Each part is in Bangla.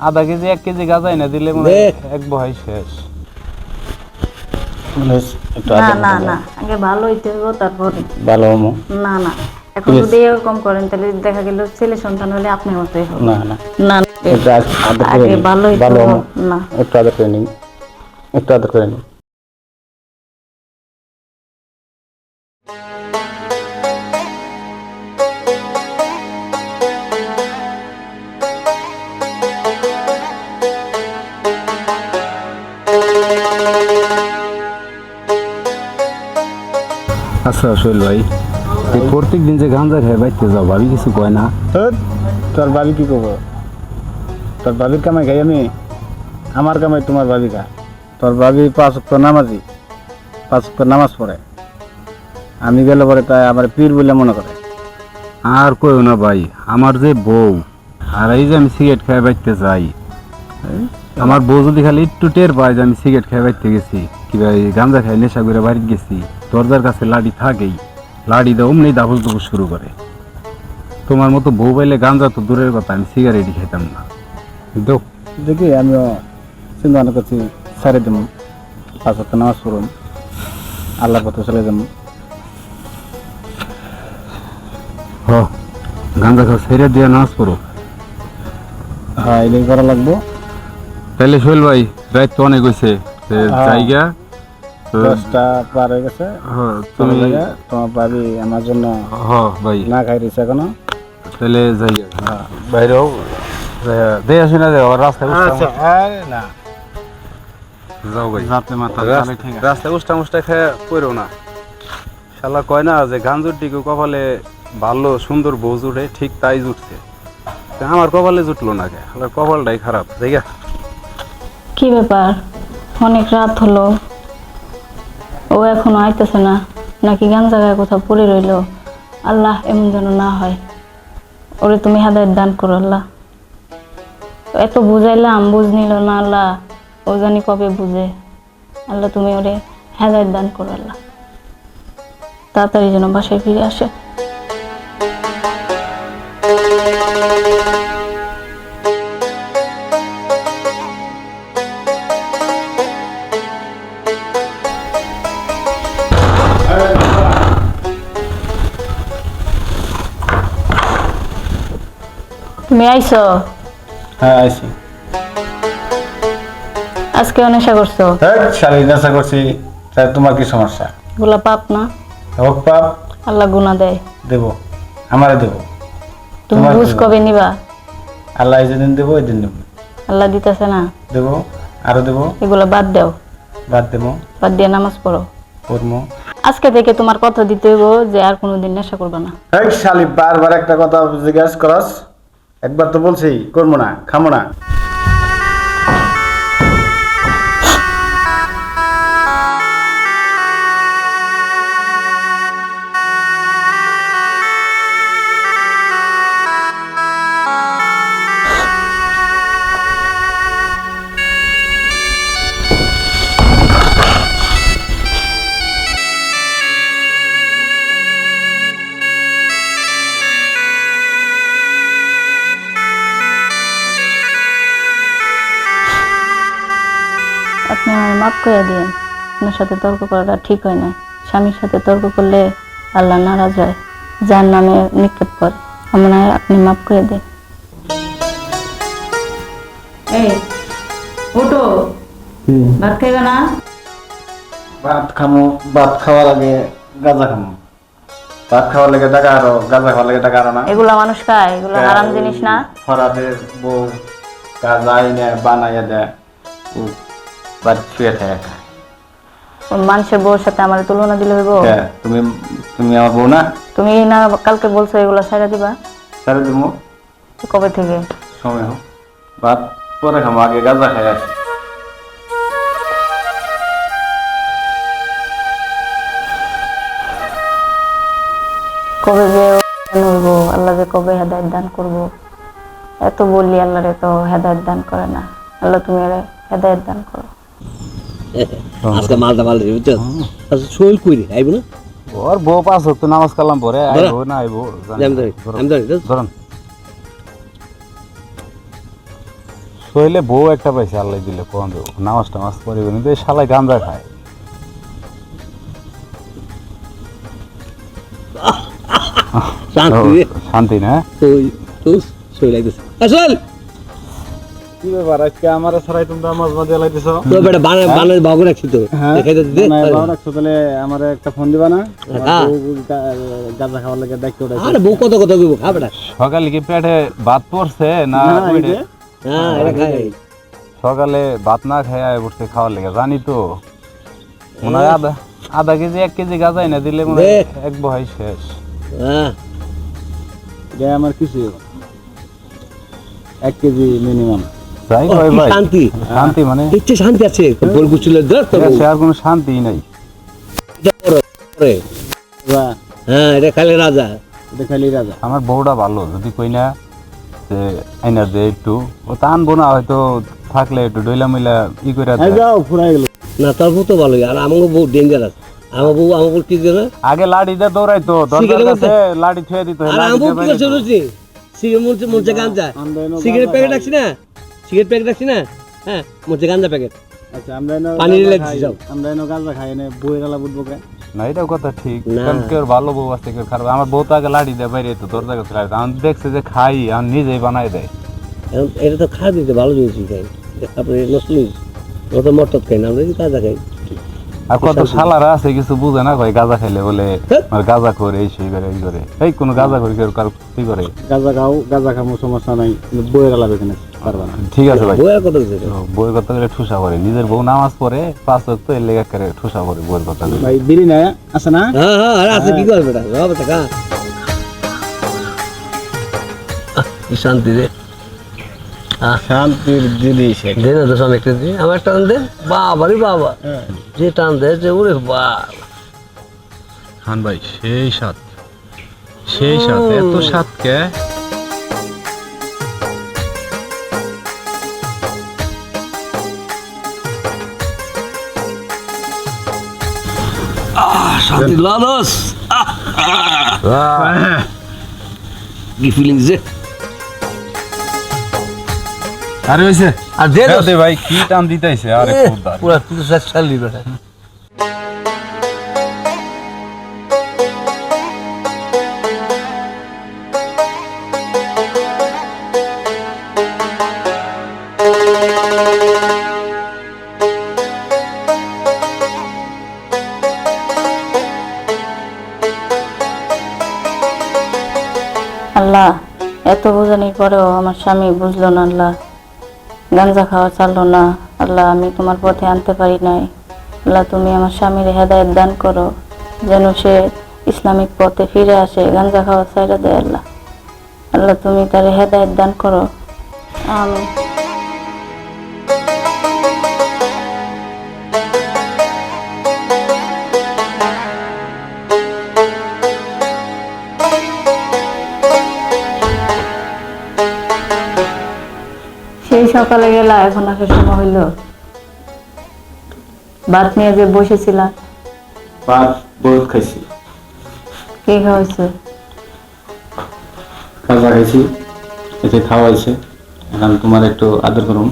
আধা কেজি 1 কেজি গাঁজা এনে দিলে মনে এক বহাই শেষ। না না না, আগে ভালো হইতে হবে তারপরে ভালো হমো। না না, এখন যদি এরকম করেন তাহলে দেখা গেল ছেলে সন্তান হলে আপনার মতোই হবে। না না না আগে ভালো হইতে হবে না। একটু আদর করে নিন, একটু আদর করে নিন। আচ্ছা সোহেল ভাই, এই প্রত্যেক দিন যে গাঁজা খাই বাইতে যাও, ভাবি কিছু কয় না? তোর ভাবি কি করবো? তোর ভাবির কামাই খাই আমি? আমার কামাই তোমার ভাবি খা। তোর ভাবি 5 ওয়াক্ত নামাজি, 5 ওয়াক্ত নামাজ পড়ে। আমি গেলে পরে তাই আমার পীর বলে মনে করে। আর কইও না ভাই, আমার যে বউ আর এই যে আমি সিগারেট খাই বাইতে যাই, আমার বউ যদি খালি একটু টের পায় যে আমি সিগারেট খাই বাইতে গেছি কিংবা গাঁজা খাই নেশা করে বাড়ি গেছি, দরজার কাছে লাঠি থাকেই, লাঠি দেয় অমনি দাবুস দুবুস শুরু করে। তোমার মতো বউ পাইলে গাঁজা তো দূরের কথা, আমি সিগারেটই খাইতাম না। কিন্তু দেখি আমিও চিন্তা ভাবনা করছি, সারে দেব 5 ওয়াক্ত নামাজ পড়ুন, আল্লাহর পথে চলে যাব। গাঁজা খাওয়া ছেড়ে দিয়ে নামাজ পড়ো। হ্যাঁ, এটাই করা লাগবো। তাহলে সোহেল ভাই, রাত তো অনেক হয়েছে, জায়গা 10টা পার হয়ে গেছে। তুমি তোমার ভাবি আমার জন্য ভাই না খাই রয়েছে এখনো। তাহলে জায়গা বাইরেও দিয়ে আসি না, রাস্তায় না যাও ভাই, মাথা রাস্তায় উষ্টা মুষ্টা খেয়ে পড়ো না। শালা কয় না যে গাঞ্জুর দিকে কপালে ভালো সুন্দর বউ জুটে, ঠিক তাই জুটছে। আমার কপালে জুটলো না, কে আমার কপালটাই খারাপ। জায়গা কি ব্যাপার, অনেক রাত হলো, ও এখনো আইতেছে না, নাকি গান জায়গায় কোথাও পড়ে রইলো? আল্লাহ এমন যেন না হয়, ওরে তুমি হেদায়েত দান করো আল্লাহ। এত বুঝাইলাম, বুঝ নিল না আল্লাহ, ও জানি কবে বুঝে। আল্লাহ তুমি ওরে হেদায়েত দান করো আল্লাহ, তাড়াতাড়ি যেন বাসায় ফিরে আসে। তুমি আইছো? হ্যাঁ আইছি। আজকে নেশা করছো? শালি নেশা করছি, তাই তোমার কি সমস্যা? এগুলা পাপ না? হোক পাপ, আল্লাহ গুনাহ দেয়। দেবো, আমারে দেবো। তুমি বুঝ কবে নিবা? আল্লাহ যেদিন দেবো ওই দিন দেবো। আল্লাহ দিতেছে না? দেবো, আরো দেবো। এগুলা বাদ দাও, বাদ দেবো। বাদ দিয়ে নামাজ পড়ো। পড়বো। আজকে থেকে তোমার কথা দিতে হইব যে আর কোনোদিন নেশা করবে না। এই শালি, বারবার একটা কথা জিজ্ঞাসা করস। একবার তো বলছি করবো না, খামো না। আপনি আমার মাফ করে দিন, আপনার সাথে তর্ক করাটা ঠিক হয় না। স্বামীর সাথে তর্ক করলে আল্লাহ নারাজ হয়, যার নামে নিক্ষেপ করে। আমরা আপনি মাফ করে দিন। এই ওঠো, ভাত খাইবে না? ভাত খামো, ভাত খাওয়ার আগে গাঁজা খামো। ভাত খাওয়ার লেগে টাকা আরো, গাঁজা খাওয়ার লেগে টাকা আরো না। এগুলা মানুষ খায়? এগুলো হারাম জিনিস না? ফরাদের বউ গাঁজা এনে বানাইয়া দেয়, বাড়ি শুয়ে থাকে খায়। মানুষের বউর সাথে আমার তুলনা দিলে হইব? তুমি তুমি আমার বউ না? তুমি না কালকে বলছো এগুলা ছাড়া দিবা? ছেড়ে দেবো। কবে থেকে? সময় হোক, ভাত পরে খামো, আগে গাঁজা খাই আসি। কবে যে হইব, আল্লাহ যে কবে হেদায়েত দান করব। এত বললি আল্লাহ রে তো হেদায়েত দান করে না। আল্লাহ তুমি হেদায়েত দান করো। আজকে মালটা মাল দিবি বুঝছো? আচ্ছা শোল কইরি আইব না? ওর বউ 5 ওয়াক্ত নামাজ কালাম পরে আইবো না আইবো আমি ধরি ধরুন। শৈলে বউ একটা পাইছে আল্লাহ দিলে কোন দেবো নামাজ টামাজ পড়ে কিন্তু এই শালায় গাঁজা খায় শান্তি রে। শান্তি না ওই তো সই লাগতেছে আসল কি ব্যাপার আজকে আমার ছাড়াই তোমরা মাছ বাজে লাইতেছ তো বেটা বানার বাবু রাখছি তো দেখাই দে দে রাখছো তাহলে আমার একটা ফোন দিবা না হ্যাঁ। গাঁজা খাওয়ার লাগে দায়িত্ব আরে বউ কত কথা কইব খা বেটা সকালে কি পেটে ভাত পড়ছে না ওইটা? হ্যাঁ এটা খাই সকালে ভাত না খেয়ে আয় পড়ছে খাওয়ার লেগে জানি তো মনে হয় আধা কেজি 1 কেজি গাঁজাই না দিলে মনে হয় এক বহাই শেষ হ্যাঁ আমার কিছু 1 কেজি মিনিমাম যাই হয় ভাই শান্তি শান্তি মানে ইচ্ছে শান্তি আছে বল বুঝছিল ধর তো সে আর কোনো শান্তি নাই পরে হ্যাঁ এটা খালি রাজা এটা খালি রাজা আমার বউটা ভালো যদি কই না যে আইনা দে একটু ও তা আনবো না হয়তো থাকলে একটু ডইলা মিলা ই করে দেয়। যাও ফুরাই গেল না তোর বউ তো ভালোই আর আমাকে বউ ডেঞ্জারাস আমার বউ কি জানা আগে লাড়ি দিয়ে দৌড়াইতো দরজার সিগারেট কাছে লাড়ি ছুঁয়ে দিত আর লাড়ি আমার দিয়ে বউ কি বাইরে করছে দিত। বুঝছি সিগারেট মুলছে মুলছে গাঞ্জা সিগারেট প্যাকেট রাখছি না সিগারেট প্যাকেট রাখছি না হ্যাঁ মুলছে গাঞ্জা প্যাকেট আচ্ছা আমরা এনে পানি গাঁজা লাগছে খাই, সব। আমরা এনে গাঁজা খাই এনে বইয়ের আলা বুঝবো কে না এটাও কথা ঠিক না। কারণ কেউ ভালো বউ আছে কেউ খারাপ আমার বউ তো আগে লাড়ি দিয়ে বাইরে তো দরজার কাছে লাড়ি দিত। আমি দেখছে যে খাই আমি নিজেই বানাই দেয় এখন এটা তো খাওয়া দিতে ভালো জিনিস খাই তারপরে নষ্ট জিনিস ও তো মটত খাই না আমরা কি কাজা খাই আর কত শালারা আছে কিছু বুঝে না কয় গাঁজা খাইলে বলে হ্যাঁ। আর গাঁজা করে এই সেই করে এই করে এই কোনো গাঁজা করে কেউ কার কি করে গাঁজা খাও গাঁজা খামো সমস্যা নাই কিন্তু বইয়ের আলা বেখানে পারবা না ঠিক আছে ভাই বউয়ের কথা বলছে বইয়ের কথা বলে ঠুসা করে নিজের বউ নামাজ পড়ে 5 ওয়াক্ত এর লেগে করে ঠুসা করে বইয়ের কথা বলে ভাই বিড়ি না আছে না হ্যাঁ হ্যাঁ আরে আছে কি করবে বেটা বাবা টাকা কি শান্তি রে শান্তির জিনিস দে না তো স্বামী একটা দিন আমার টান দে বাবা রে বাবা যে টান দে যে ওরে বাবা হান ভাই সেই সাত এত সাত কে শান্তি লালস কি ফিলিংস যে আরে হইছে আর দে হ্যাঁ দে ভাই কি টান দিতেছে আরে খুদা পুরা তুই তো শেষ চালি বেটা আল্লাহ এত বোঝানোর পরেও আমার স্বামী বুঝলো না আল্লাহ গাঞ্জা খাওয়া ছাড়লো না আল্লাহ আমি তোমার পথে আনতে পারি নাই আল্লাহ তুমি আমার স্বামীর হেদায়েত দান করো যেন সে ইসলামিক পথে ফিরে আসে গাঞ্জা খাওয়া ছাইড়া দেয় আল্লাহ আল্লাহ তুমি তার হেদায়েত দান করো আমি সেই সকালে গেলা এখন আসার সময় হইল ভাত নিয়ে যে বসেছিলাম ভাত বহুত খাইছি কি খাওয়াইছে গাঁজা খাইছি এতে খাওয়াইছে এখন তোমার একটু আদর করুন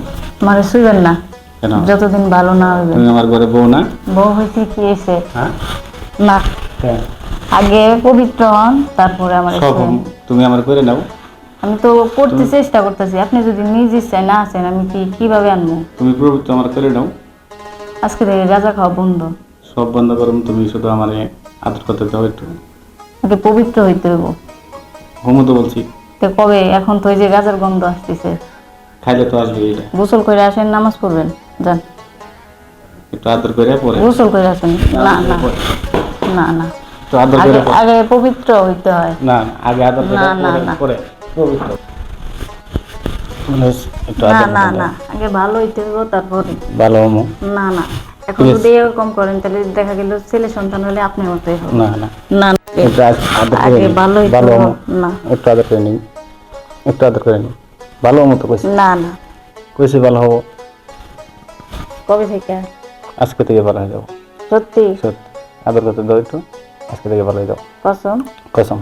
মানে শুইবেন না কেন যতদিন ভালো না হবে তুমি আমার ঘরে বউ না বউ হইতে কি এসে হ্যাঁ না হ্যাঁ। আগে পবিত্র হন তারপরে আমার সব তুমি আমার করে নাও আমি তো করতে চেষ্টা করতেছি আপনি যদি নিজ ইচ্ছায় না আসেন আমি কিভাবে আনবো তুমি পবিত্র আমার করে নাও আজকে থেকে গাঁজা খাওয়া বন্ধ সব বন্ধ করুন তুমি শুধু আমার আদর করতে দাও একটু আগে পবিত্র হইতে হইব ঘুমো তো বলছি তো কবে এখন তো ওই যে গাজার গন্ধ আসতেছে খাইলে তো আসবে এটা গোসল করে আসেন নামাজ পড়বেন যান একটু আদর করে পরে গোসল করে আসেন না না না না একটু আদর আগে করে পরে। আগে পবিত্র হইতে হয় না না, আগে আদর করে না, না, পরে না। পরে পবিত্র একটু না আদর না করে না দাও। আগে ভালো হইতে হইব তারপরে ভালো হমো না না এখন Yes. যদি এরকম করেন তাহলে দেখা গেল ছেলে সন্তান হলে আপনি মতোই হবে না না না না, একটু আদর করে আগে নিই। ভালো হইতে ভালো হইব হমো না একটু আদর করে নিই একটু আদর করে নিই ভালো হমো তো কইছি না না কইছি ভালো হবো কবে থেকে আজকে থেকে ভালো হয়ে যাবো সত্যি সত্যি আদর করতে দাও একটু আজকে থেকে ভালো হয়ে যাবো কসম কসম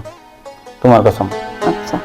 তোমার কসম আচ্ছা